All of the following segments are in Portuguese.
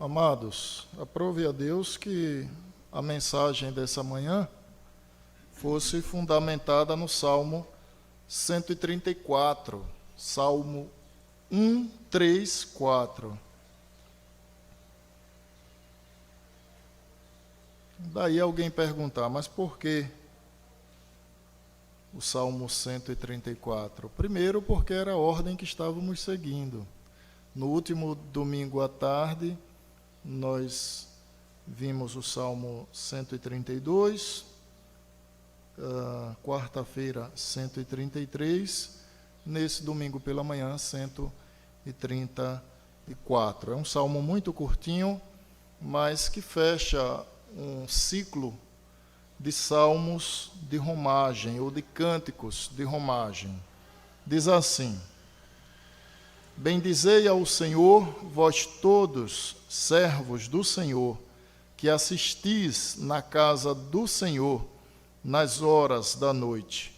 Amados, aprove a Deus que a mensagem dessa manhã fosse fundamentada no Salmo 134, Salmo 1, 3, 4. Daí alguém perguntar, mas por que o Salmo 134? Primeiro, porque era a ordem que estávamos seguindo. No último domingo à tarde, nós vimos o Salmo 132, quarta-feira 133, nesse domingo pela manhã 134. É um salmo muito curtinho, mas que fecha um ciclo de salmos de romagem, ou de cânticos de romagem. Diz assim: Bendizei ao Senhor, vós todos, servos do Senhor, que assistis na casa do Senhor nas horas da noite.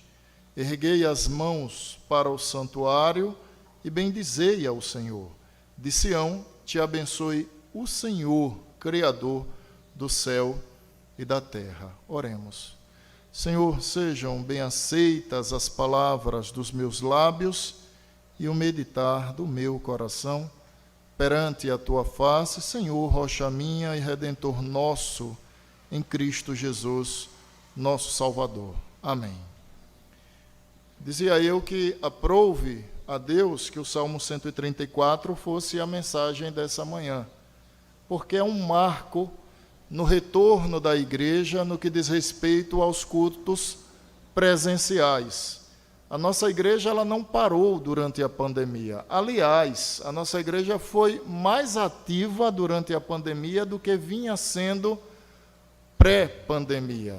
Erguei as mãos para o santuário e bendizei ao Senhor. De Sião te abençoe o Senhor, Criador do céu e da terra. Oremos. Senhor, sejam bem aceitas as palavras dos meus lábios e o meditar do meu coração perante a tua face, Senhor, rocha minha e redentor nosso, em Cristo Jesus, nosso Salvador. Amém. Dizia eu que aprove a Deus que o Salmo 134 fosse a mensagem dessa manhã, porque é um marco no retorno da igreja no que diz respeito aos cultos presenciais. A nossa igreja ela não parou durante a pandemia. Aliás, a nossa igreja foi mais ativa durante a pandemia do que vinha sendo pré-pandemia.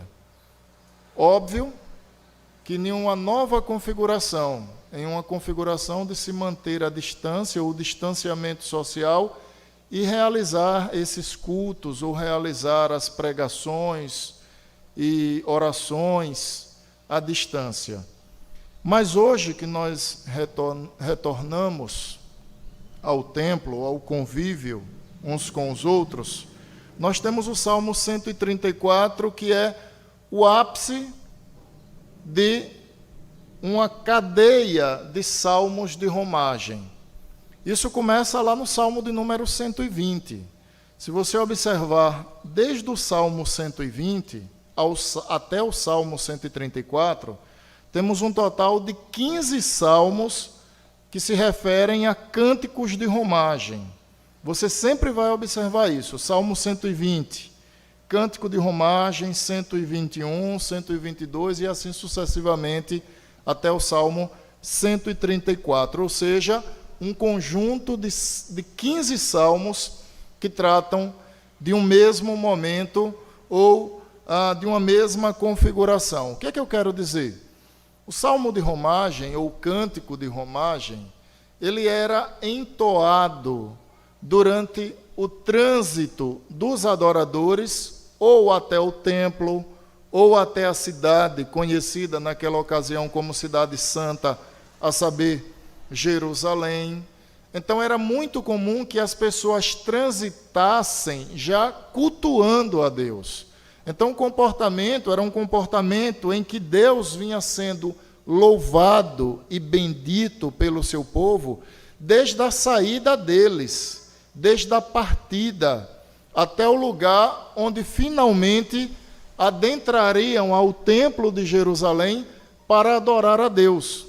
Óbvio que em uma nova configuração, em uma configuração de se manter a distância, o distanciamento social, e realizar esses cultos, ou realizar as pregações e orações à distância. Mas hoje que nós retornamos ao templo, ao convívio uns com os outros, nós temos o Salmo 134, que é o ápice de uma cadeia de salmos de romagem. Isso começa lá no Salmo de número 120. Se você observar desde o Salmo 120 até o Salmo 134, temos um total de 15 salmos que se referem a cânticos de romagem. Você sempre vai observar isso. Salmo 120, cântico de romagem, 121, 122 e assim sucessivamente até o Salmo 134. Ou seja, um conjunto de 15 salmos que tratam de um mesmo momento ou de uma mesma configuração. O que é que eu quero dizer? O salmo de romagem, ou cântico de romagem, ele era entoado durante o trânsito dos adoradores, ou até o templo, ou até a cidade, conhecida naquela ocasião como Cidade Santa, a saber, Jerusalém. Então era muito comum que as pessoas transitassem já cultuando a Deus. Então o comportamento era um comportamento em que Deus vinha sendo louvado e bendito pelo seu povo desde a saída deles, desde a partida, até o lugar onde finalmente adentrariam ao templo de Jerusalém para adorar a Deus.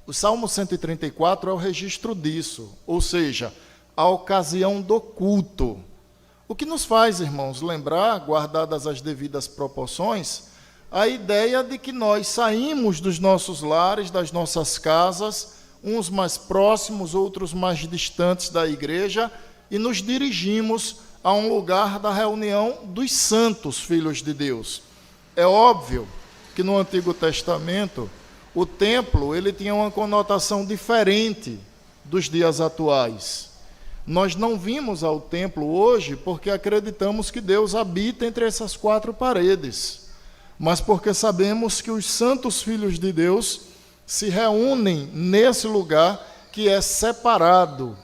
O Salmo 134 é o registro disso, ou seja, a ocasião do culto. O que nos faz, irmãos, lembrar, guardadas as devidas proporções, a ideia de que nós saímos dos nossos lares, das nossas casas, uns mais próximos, outros mais distantes da igreja, e nos dirigimos a um lugar da reunião dos santos filhos de Deus. É óbvio que no Antigo Testamento, o templo ele tinha uma conotação diferente dos dias atuais. Nós não vimos ao templo hoje porque acreditamos que Deus habita entre essas quatro paredes, mas porque sabemos que os santos filhos de Deus se reúnem nesse lugar que é separado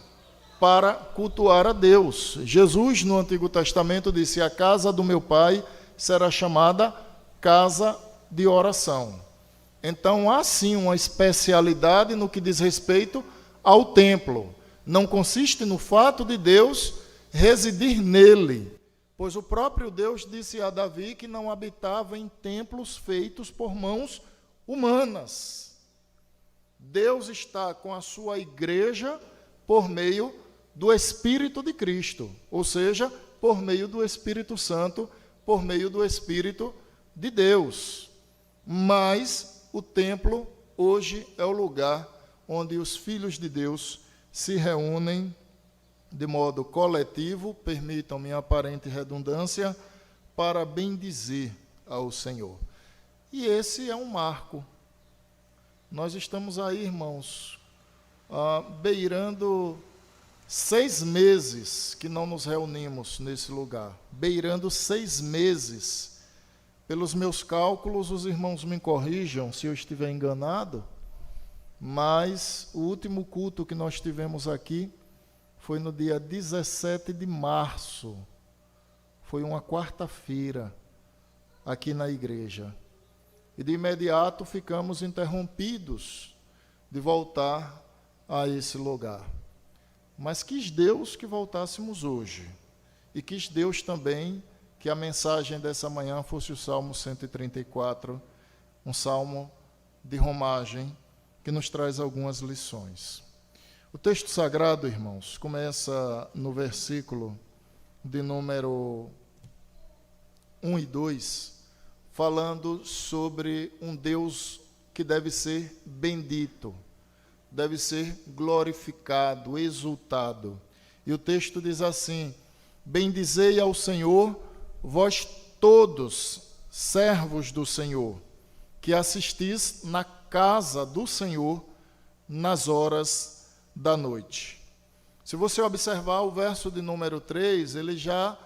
para cultuar a Deus. Jesus, no Antigo Testamento, disse: a casa do meu pai será chamada casa de oração. Então, há sim uma especialidade no que diz respeito ao templo. Não consiste no fato de Deus residir nele, pois o próprio Deus disse a Davi que não habitava em templos feitos por mãos humanas. Deus está com a sua igreja por meio do Espírito de Cristo, ou seja, por meio do Espírito Santo, por meio do Espírito de Deus. Mas o templo hoje é o lugar onde os filhos de Deus se reúnem de modo coletivo, permitam-me a aparente redundância, para bendizer ao Senhor. E esse é um marco. Nós estamos aí, irmãos, beirando 6 meses que não nos reunimos nesse lugar. Beirando 6 meses. Pelos meus cálculos, os irmãos me corrijam se eu estiver enganado, mas o último culto que nós tivemos aqui foi no dia 17 de março. Foi uma quarta-feira aqui na igreja. E de imediato ficamos interrompidos de voltar a esse lugar. Mas quis Deus que voltássemos hoje. E quis Deus também que a mensagem dessa manhã fosse o Salmo 134, um salmo de romagem que nos traz algumas lições. O texto sagrado, irmãos, começa no versículo de número 1 e 2, falando sobre um Deus que deve ser bendito, deve ser glorificado, exultado. E o texto diz assim: bendizei ao Senhor, vós todos, servos do Senhor, que assistis na casa do Senhor nas horas da noite. Se você observar o verso de número 3, ele já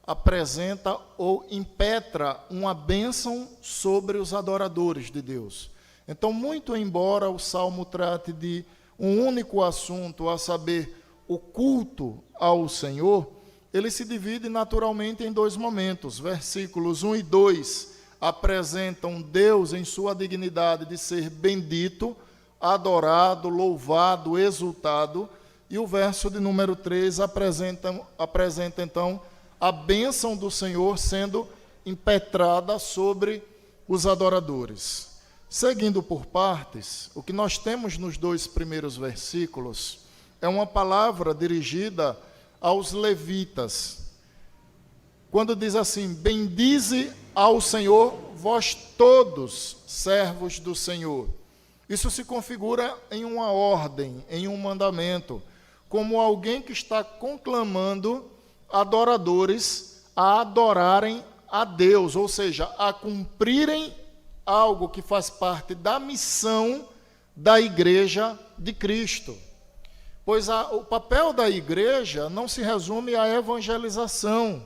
apresenta ou impetra uma bênção sobre os adoradores de Deus. Então, muito embora o Salmo trate de um único assunto, a saber, o culto ao Senhor, ele se divide naturalmente em 2 momentos. Versículos 1 e 2 apresentam Deus em sua dignidade de ser bendito, adorado, louvado, exultado, e o verso de número 3 apresenta então a bênção do Senhor sendo impetrada sobre os adoradores. Seguindo por partes, o que nós temos nos 2 primeiros versículos é uma palavra dirigida aos levitas, quando diz assim: bendize ao Senhor, vós todos, servos do Senhor. Isso se configura em uma ordem, em um mandamento, como alguém que está conclamando adoradores a adorarem a Deus, ou seja, a cumprirem algo que faz parte da missão da igreja de Cristo. Pois o papel da igreja não se resume à evangelização.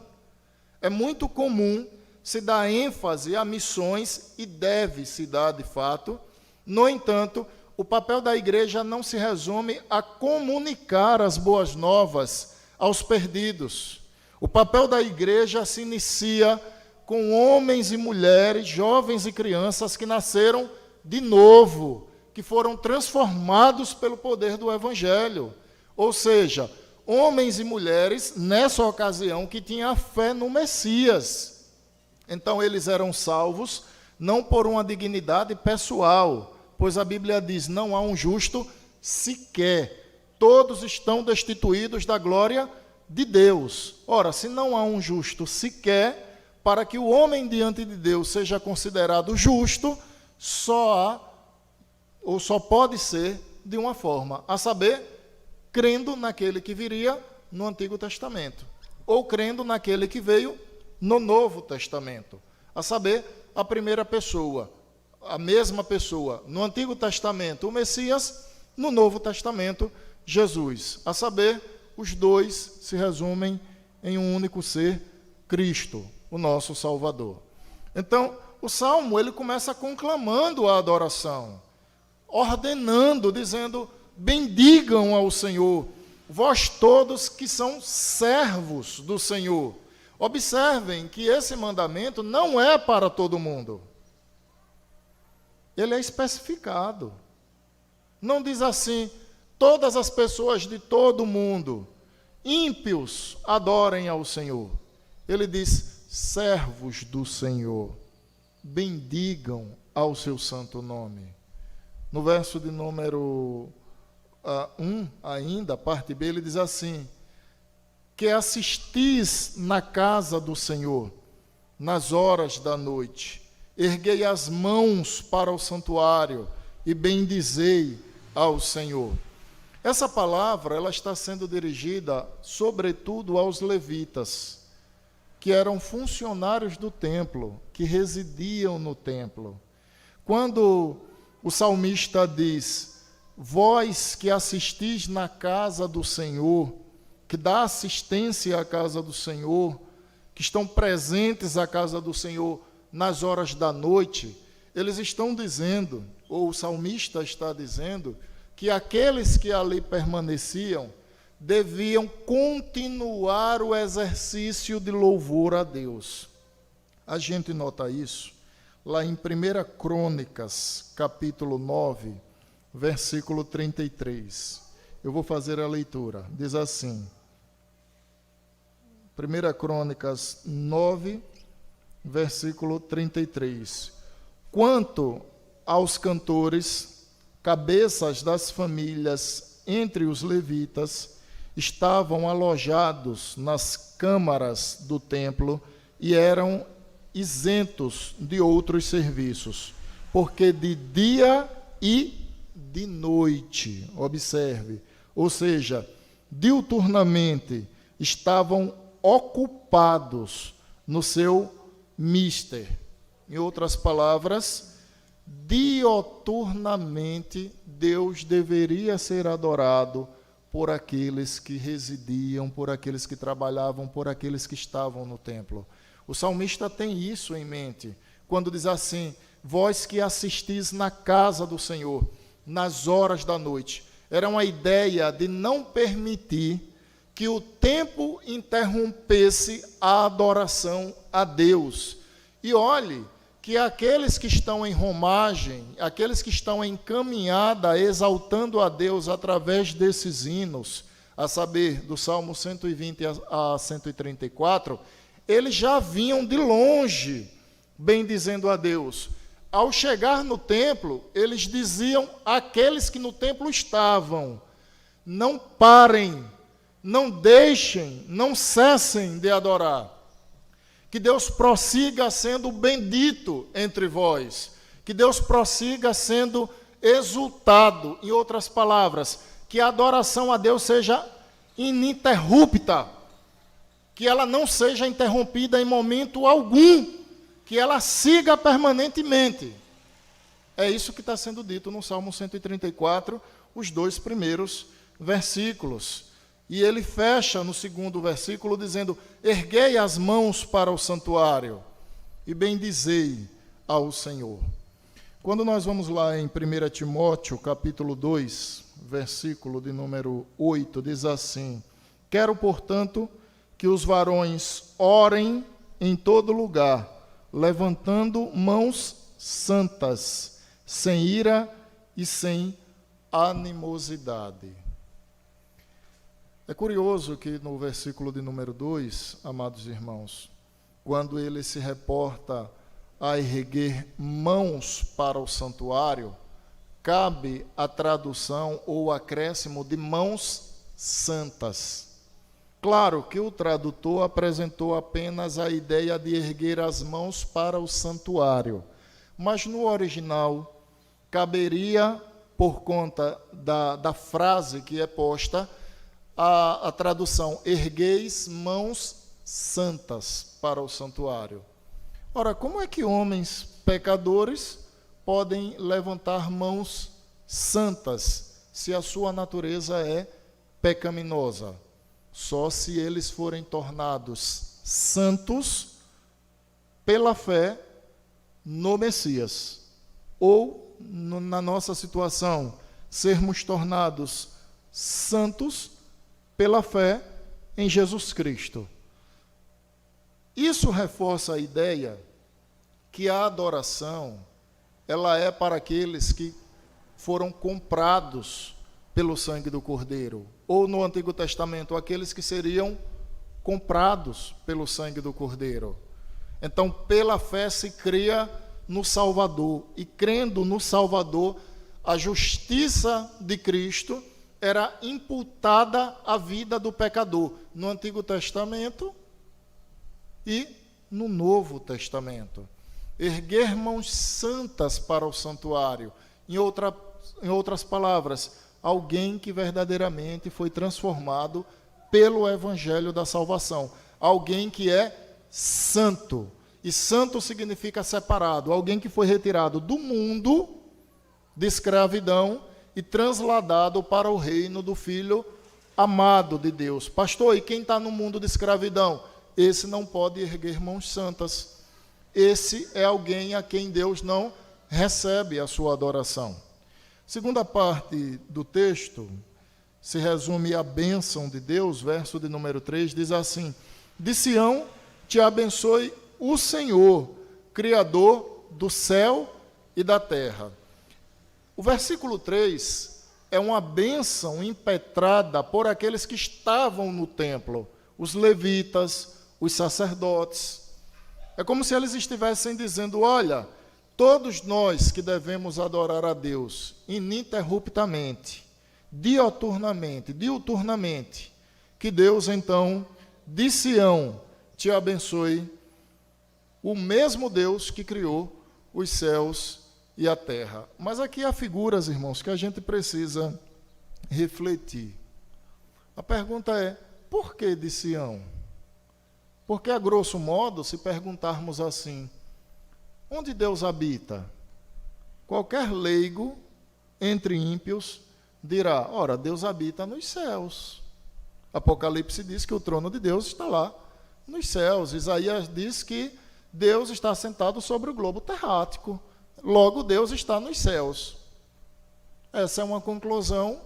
É muito comum se dar ênfase a missões, e deve se dar de fato. No entanto, o papel da igreja não se resume a comunicar as boas novas aos perdidos. O papel da igreja se inicia com homens e mulheres, jovens e crianças que nasceram de novo, que foram transformados pelo poder do Evangelho. Ou seja, homens e mulheres, nessa ocasião, que tinham a fé no Messias. Então, eles eram salvos, não por uma dignidade pessoal, pois a Bíblia diz: não há um justo sequer, todos estão destituídos da glória de Deus. Ora, se não há um justo sequer, para que o homem diante de Deus seja considerado justo, só pode ser de uma forma, a saber, crendo naquele que viria no Antigo Testamento, ou crendo naquele que veio no Novo Testamento, a saber, a primeira pessoa, a mesma pessoa, no Antigo Testamento, o Messias, no Novo Testamento, Jesus, a saber, os dois se resumem em um único ser, Cristo, o nosso Salvador. Então, o Salmo, ele começa conclamando a adoração, ordenando, dizendo: bendigam ao Senhor, vós todos que são servos do Senhor. Observem que esse mandamento não é para todo mundo. Ele é especificado. Não diz assim, todas as pessoas de todo mundo, ímpios, adorem ao Senhor. Ele diz, servos do Senhor, bendigam ao seu santo nome. No verso de número 1, ainda, parte B, ele diz assim, que assistis na casa do Senhor, nas horas da noite, erguei as mãos para o santuário e bendizei ao Senhor. Essa palavra, ela está sendo dirigida, sobretudo, aos levitas, que eram funcionários do templo, que residiam no templo. Quando o salmista diz, vós que assistis na casa do Senhor, que dá assistência à casa do Senhor, que estão presentes à casa do Senhor nas horas da noite, eles estão dizendo, ou o salmista está dizendo, que aqueles que ali permaneciam deviam continuar o exercício de louvor a Deus. A gente nota isso lá em 1 Crônicas, capítulo 9, versículo 33. Eu vou fazer a leitura. Diz assim, 1 Crônicas 9, versículo 33. Quanto aos cantores, cabeças das famílias entre os levitas, estavam alojados nas câmaras do templo e eram isentos de outros serviços, porque de dia e de noite, observe, ou seja, diuturnamente estavam ocupados no seu mister. Em outras palavras, dioturnamente Deus deveria ser adorado por aqueles que residiam, por aqueles que trabalhavam, por aqueles que estavam no templo. O salmista tem isso em mente, quando diz assim, vós que assistis na casa do Senhor, nas horas da noite. Era uma ideia de não permitir que o tempo interrompesse a adoração a Deus. E olhe que aqueles que estão em romagem, aqueles que estão em caminhada, exaltando a Deus através desses hinos, a saber, do Salmo 120 a 134, eles já vinham de longe, bendizendo a Deus. Ao chegar no templo, eles diziam àqueles que no templo estavam, não parem, não deixem, não cessem de adorar. Que Deus prossiga sendo bendito entre vós. Que Deus prossiga sendo exultado. Em outras palavras, que a adoração a Deus seja ininterrupta. Que ela não seja interrompida em momento algum. Que ela siga permanentemente. É isso que está sendo dito no Salmo 134, os 2 primeiros versículos. E ele fecha no 2º versículo dizendo, erguei as mãos para o santuário e bendizei ao Senhor. Quando nós vamos lá em 1 Timóteo, capítulo 2, versículo de número 8, diz assim, quero, portanto, que os varões orem em todo lugar, levantando mãos santas, sem ira e sem animosidade. É curioso que no versículo de número 2, amados irmãos, quando ele se reporta a erguer mãos para o santuário, cabe a tradução ou acréscimo de mãos santas. Claro que o tradutor apresentou apenas a ideia de erguer as mãos para o santuário, mas no original caberia, por conta da frase que é posta, a tradução, ergueis mãos santas para o santuário. Ora, como é que homens pecadores podem levantar mãos santas se a sua natureza é pecaminosa? Só se eles forem tornados santos pela fé no Messias. Ou, na nossa situação, sermos tornados santos pela fé em Jesus Cristo. Isso reforça a ideia que a adoração, ela é para aqueles que foram comprados pelo sangue do Cordeiro, ou no Antigo Testamento, aqueles que seriam comprados pelo sangue do Cordeiro. Então, pela fé se cria no Salvador, e crendo no Salvador, a justiça de Cristo era imputada à vida do pecador, no Antigo Testamento e no Novo Testamento. Erguer mãos santas para o santuário, em outras palavras, alguém que verdadeiramente foi transformado pelo Evangelho da salvação, alguém que é santo, e santo significa separado, alguém que foi retirado do mundo de escravidão e transladado para o reino do Filho amado de Deus. Pastor, e quem está no mundo de escravidão? Esse não pode erguer mãos santas. Esse é alguém a quem Deus não recebe a sua adoração. Segunda parte do texto se resume a bênção de Deus, verso de número 3, diz assim: de Sião te abençoe o Senhor, Criador do céu e da terra. O versículo 3 é uma bênção impetrada por aqueles que estavam no templo, os levitas, os sacerdotes. É como se eles estivessem dizendo: olha, todos nós que devemos adorar a Deus ininterruptamente, diuturnamente, que Deus então, de Sião, te abençoe, o mesmo Deus que criou os céus e a terra. Mas aqui há figuras, irmãos, que a gente precisa refletir. A pergunta é: por que de Sião? Porque, a grosso modo, se perguntarmos assim, onde Deus habita? Qualquer leigo entre ímpios dirá: ora, Deus habita nos céus. Apocalipse diz que o trono de Deus está lá nos céus. Isaías diz que Deus está sentado sobre o globo terráqueo. Logo, Deus está nos céus. Essa é uma conclusão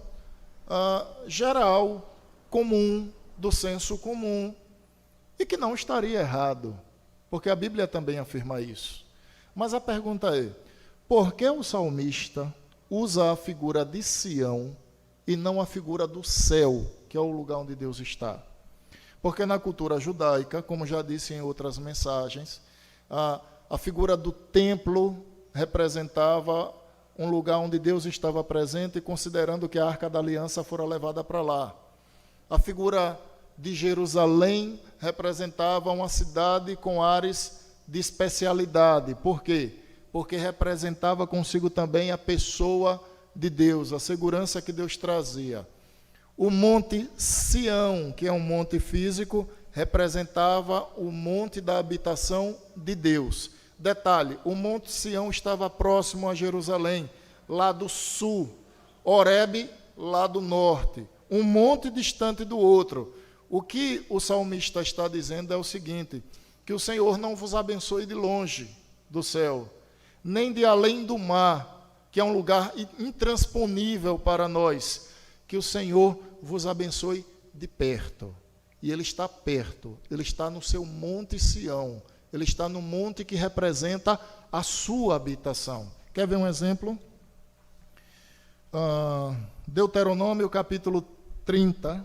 geral, comum, do senso comum, e que não estaria errado, porque a Bíblia também afirma isso. Mas a pergunta é: por que o salmista usa a figura de Sião e não a figura do céu, que é o lugar onde Deus está? Porque na cultura judaica, como já disse em outras mensagens, a figura do templo representava um lugar onde Deus estava presente, considerando que a Arca da Aliança fora levada para lá. A figura de Jerusalém representava uma cidade com ares de especialidade. Por quê? Porque representava consigo também a pessoa de Deus, a segurança que Deus trazia. O Monte Sião, que é um monte físico, representava o monte da habitação de Deus. Detalhe: o Monte Sião estava próximo a Jerusalém, lá do sul, Horebe, lá do norte, um monte distante do outro. O que o salmista está dizendo é o seguinte: que o Senhor não vos abençoe de longe do céu, nem de além do mar, que é um lugar intransponível para nós, que o Senhor vos abençoe de perto. E Ele está perto, Ele está no seu Monte Sião, Ele está no monte que representa a sua habitação. Quer ver um exemplo? Deuteronômio capítulo 30,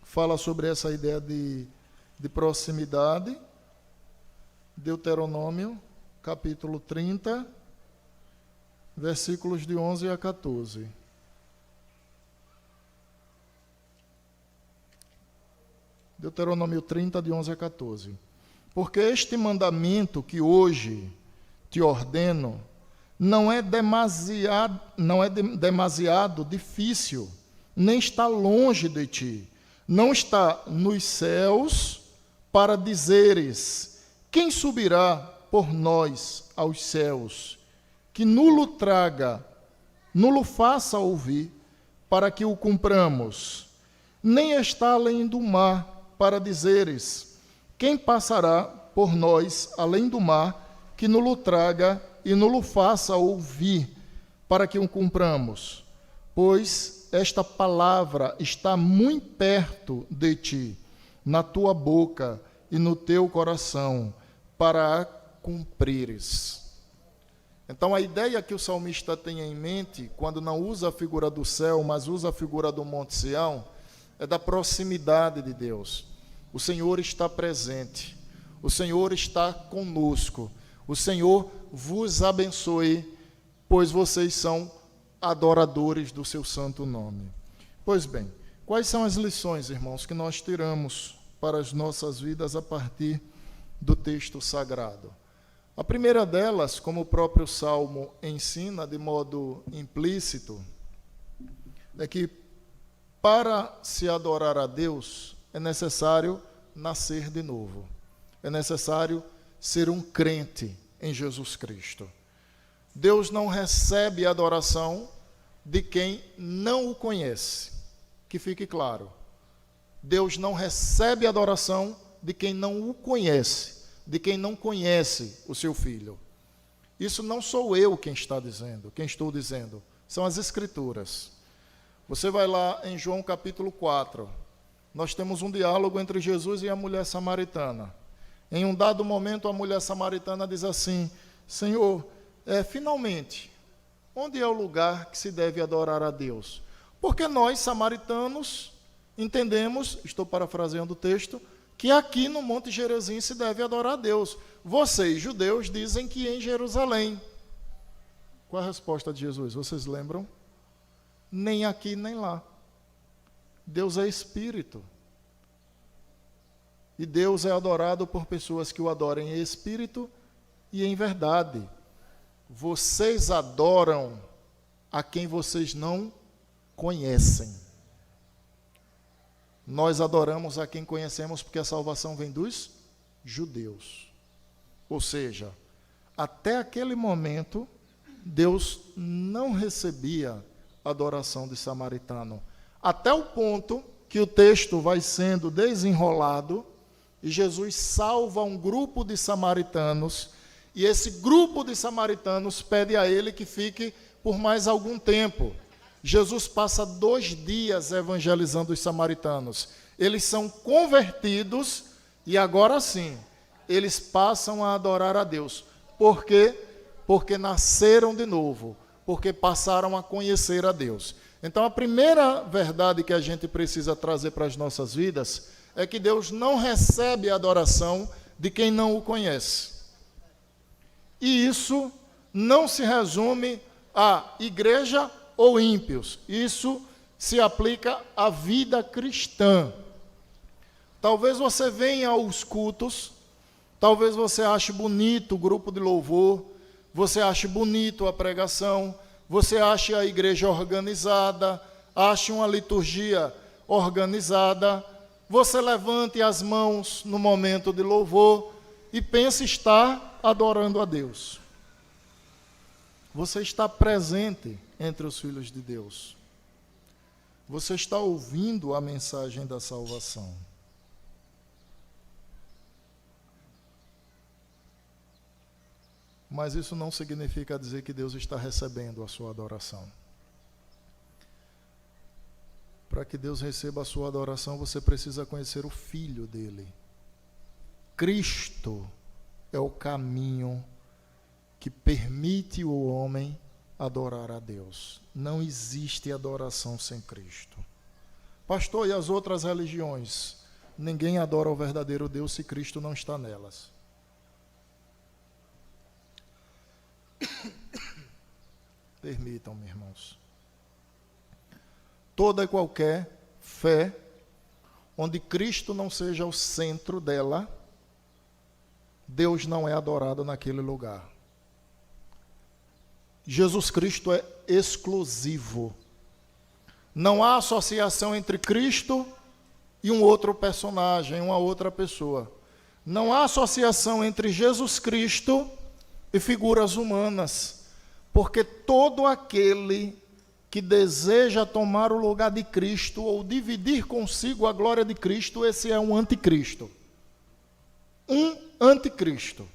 fala sobre essa ideia de proximidade. Deuteronômio capítulo 30, versículos de 11 a 14. Deuteronômio 30, de 11 a 14. Porque este mandamento que hoje te ordeno não é demasiado difícil, nem está longe de ti. Não está nos céus para dizeres: quem subirá por nós aos céus? Que nulo traga, nulo faça ouvir, para que o cumpramos. Nem está além do mar para dizeres: quem passará por nós além do mar, que nulo traga e nulo faça ouvir, para que o cumpramos? Pois esta palavra está muito perto de ti, na tua boca e no teu coração, para a cumprires. Então, a ideia que o salmista tem em mente, quando não usa a figura do céu, mas usa a figura do Monte Sião, é da proximidade de Deus. O Senhor está presente, o Senhor está conosco, o Senhor vos abençoe, pois vocês são adoradores do seu santo nome. Pois bem, quais são as lições, irmãos, que nós tiramos para as nossas vidas a partir do texto sagrado? A primeira delas, como o próprio Salmo ensina de modo implícito, é que para se adorar a Deus é necessário nascer de novo. É necessário ser um crente em Jesus Cristo. Deus não recebe adoração de quem não o conhece. Que fique claro. Deus não recebe adoração de quem não o conhece, de quem não conhece o seu Filho. Isso não sou eu quem estou dizendo, são as Escrituras. Você vai lá em João capítulo 4, nós temos um diálogo entre Jesus e a mulher samaritana. Em um dado momento, a mulher samaritana diz assim: Senhor, finalmente, onde é o lugar que se deve adorar a Deus? Porque nós, samaritanos, entendemos, estou parafraseando o texto, que aqui no Monte Gerizim se deve adorar a Deus. Vocês, judeus, dizem que em Jerusalém. Qual a resposta de Jesus? Vocês lembram? Nem aqui, nem lá. Deus é Espírito. E Deus é adorado por pessoas que o adorem em Espírito e em verdade. Vocês adoram a quem vocês não conhecem. Nós adoramos a quem conhecemos porque a salvação vem dos judeus. Ou seja, até aquele momento, Deus não recebia adoração de samaritano. Até o ponto que o texto vai sendo desenrolado e Jesus salva um grupo de samaritanos, e esse grupo de samaritanos pede a ele que fique por mais algum tempo. Jesus passa 2 dias evangelizando os samaritanos. Eles são convertidos e agora sim, eles passam a adorar a Deus. Por quê? Porque nasceram de novo, porque passaram a conhecer a Deus. Então, a primeira verdade que a gente precisa trazer para as nossas vidas é que Deus não recebe a adoração de quem não o conhece. E isso não se resume à igreja ou ímpios. Isso se aplica à vida cristã. Talvez você venha aos cultos, talvez você ache bonito o grupo de louvor, você ache bonito a pregação, você ache a igreja organizada, ache uma liturgia organizada, você levante as mãos no momento de louvor e pense estar adorando a Deus. Você está presente entre os filhos de Deus. Você está ouvindo a mensagem da salvação. Mas isso não significa dizer que Deus está recebendo a sua adoração. Para que Deus receba a sua adoração, você precisa conhecer o Filho dele. Cristo é o caminho que permite o homem adorar a Deus. Não existe adoração sem Cristo. Pastor, e as outras religiões? Ninguém adora o verdadeiro Deus se Cristo não está nelas. Permitam-me, irmãos. Toda e qualquer fé onde Cristo não seja o centro dela, Deus não é adorado naquele lugar. Jesus Cristo é exclusivo. Não há associação entre Cristo e um outro personagem, uma outra pessoa. Não há associação entre Jesus Cristo e figuras humanas, porque todo aquele que deseja tomar o lugar de Cristo ou dividir consigo a glória de Cristo, esse é um anticristo. Um anticristo.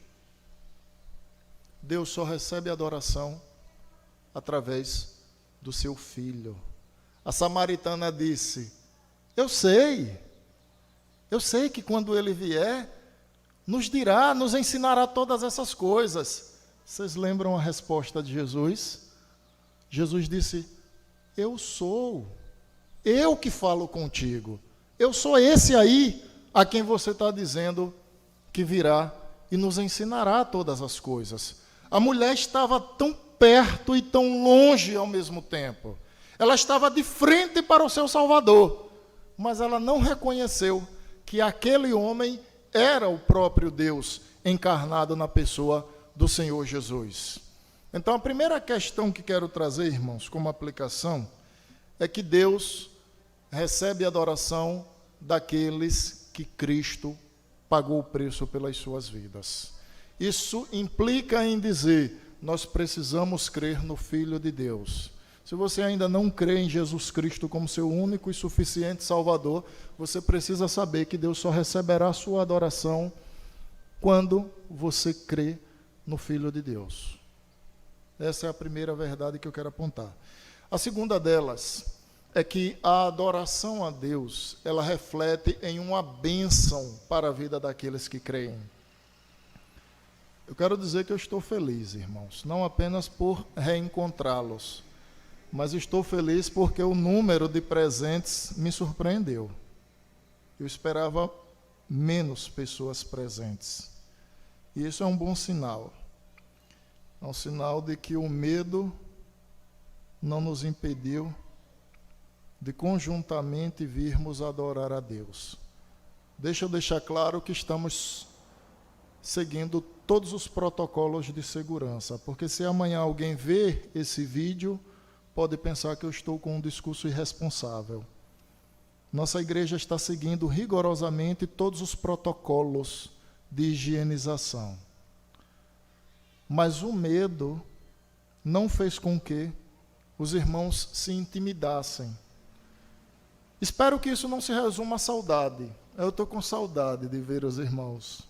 Deus só recebe adoração através do seu Filho, A samaritana disse: eu sei que quando ele vier, nos dirá, nos ensinará todas essas coisas. Vocês lembram a resposta de Jesus? Jesus disse: eu sou, eu que falo contigo, eu sou esse aí a quem você está dizendo que virá e nos ensinará todas as coisas. A mulher estava tão perto e tão longe ao mesmo tempo. Ela estava de frente para o seu Salvador, mas ela não reconheceu que aquele homem era o próprio Deus encarnado na pessoa do Senhor Jesus. Então, a primeira questão que quero trazer, irmãos, como aplicação, é que Deus recebe a adoração daqueles que Cristo pagou o preço pelas suas vidas. Isso implica em dizer: nós precisamos crer no Filho de Deus. Se você ainda não crê em Jesus Cristo como seu único e suficiente Salvador, você precisa saber que Deus só receberá a sua adoração quando você crê no Filho de Deus. Essa é a primeira verdade que eu quero apontar. A segunda delas é que a adoração a Deus, ela reflete em uma bênção para a vida daqueles que creem. Eu quero dizer que eu estou feliz, irmãos, não apenas por reencontrá-los, mas estou feliz porque o número de presentes me surpreendeu. Eu esperava menos pessoas presentes. E isso é um bom sinal. É um sinal de que o medo não nos impediu de conjuntamente virmos adorar a Deus. Deixa eu deixar claro que estamos seguindo todos os protocolos de segurança, porque se amanhã alguém ver esse vídeo, pode pensar que eu estou com um discurso irresponsável. Nossa igreja está seguindo rigorosamente todos os protocolos de higienização. Mas o medo não fez com que os irmãos se intimidassem. Espero que isso não se resuma à saudade. Eu estou com saudade de ver os irmãos.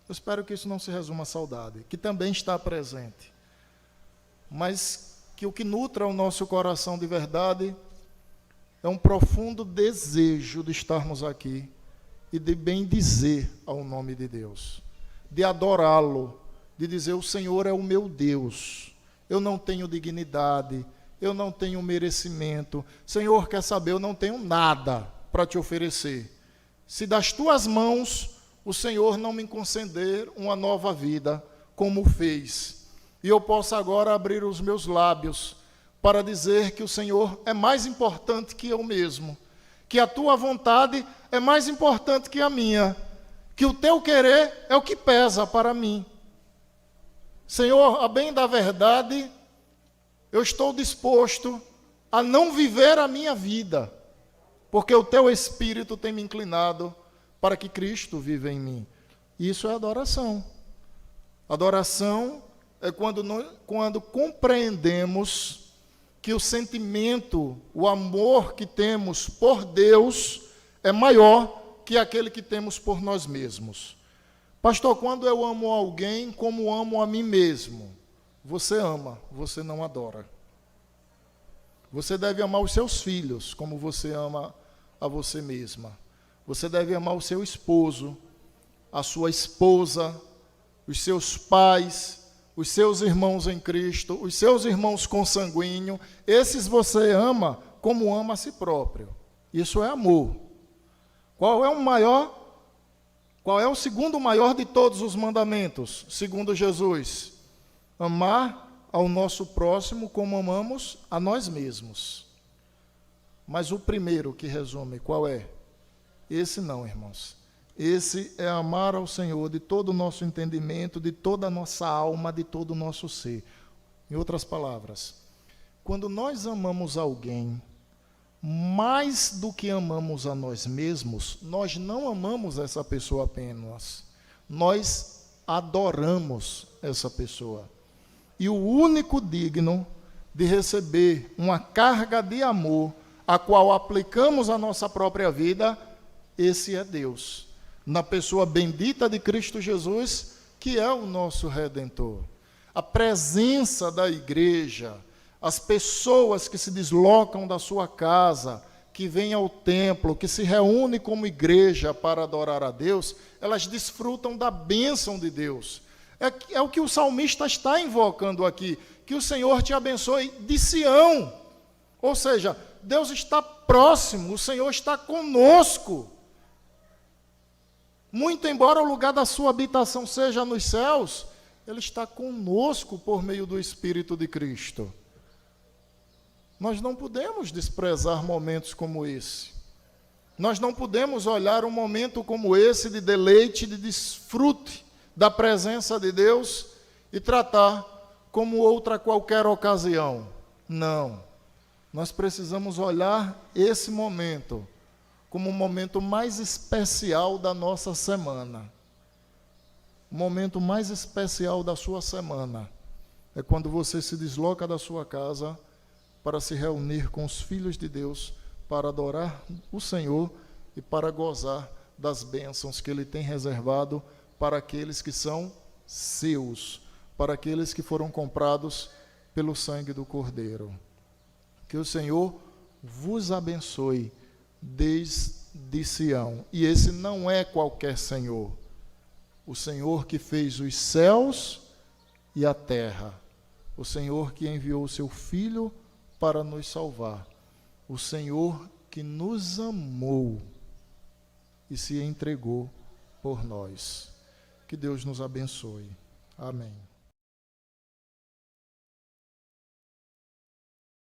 Eu espero que isso não se resuma à saudade, que também está presente. Mas que o que nutra o nosso coração de verdade é um profundo desejo de estarmos aqui e de bendizer ao nome de Deus, de adorá-lo, de dizer: o Senhor é o meu Deus, eu não tenho dignidade, eu não tenho merecimento. Senhor, quer saber, eu não tenho nada para te oferecer. Se das tuas mãos o Senhor não me conceder uma nova vida, como fez, e eu posso agora abrir os meus lábios para dizer que o Senhor é mais importante que eu mesmo, que a tua vontade é mais importante que a minha, que o teu querer é o que pesa para mim. Senhor, a bem da verdade, eu estou disposto a não viver a minha vida, porque o teu Espírito tem me inclinado para que Cristo viva em mim. Isso é adoração. Adoração é quando compreendemos que o sentimento, o amor que temos por Deus é maior que aquele que temos por nós mesmos. Pastor, quando eu amo alguém como amo a mim mesmo, você ama, você não adora. Você deve amar os seus filhos como você ama a você mesma. Você deve amar o seu esposo, a sua esposa, os seus pais, os seus irmãos em Cristo, os seus irmãos consanguíneos. Esses você ama como ama a si próprio. Isso é amor. Qual é o segundo maior de todos os mandamentos, segundo Jesus? Amar ao nosso próximo como amamos a nós mesmos. Mas o primeiro que resume, qual é? Esse não, irmãos. Esse é amar ao Senhor de todo o nosso entendimento, de toda a nossa alma, de todo o nosso ser. Em outras palavras, quando nós amamos alguém mais do que amamos a nós mesmos, nós não amamos essa pessoa apenas, nós adoramos essa pessoa. E o único digno de receber uma carga de amor, a qual aplicamos à nossa própria vida, esse é Deus, na pessoa bendita de Cristo Jesus, que é o nosso Redentor. A presença da igreja, as pessoas que se deslocam da sua casa, que vêm ao templo, que se reúnem como igreja para adorar a Deus, elas desfrutam da bênção de Deus. É o que o salmista está invocando aqui, que o Senhor te abençoe de Sião. Ou seja, Deus está próximo, o Senhor está conosco. Muito embora o lugar da sua habitação seja nos céus, Ele está conosco por meio do Espírito de Cristo. Nós não podemos desprezar momentos como esse. Nós não podemos olhar um momento como esse de deleite, de desfrute da presença de Deus e tratar como outra qualquer ocasião. Não. Nós precisamos olhar esse momento como o momento mais especial da nossa semana. O momento mais especial da sua semana é quando você se desloca da sua casa para se reunir com os filhos de Deus, para adorar o Senhor e para gozar das bênçãos que Ele tem reservado para aqueles que são seus, para aqueles que foram comprados pelo sangue do Cordeiro. Que o Senhor vos abençoe desde Sião. E esse não é qualquer Senhor. O Senhor que fez os céus e a terra. O Senhor que enviou o seu Filho para nos salvar. O Senhor que nos amou e se entregou por nós. Que Deus nos abençoe. Amém.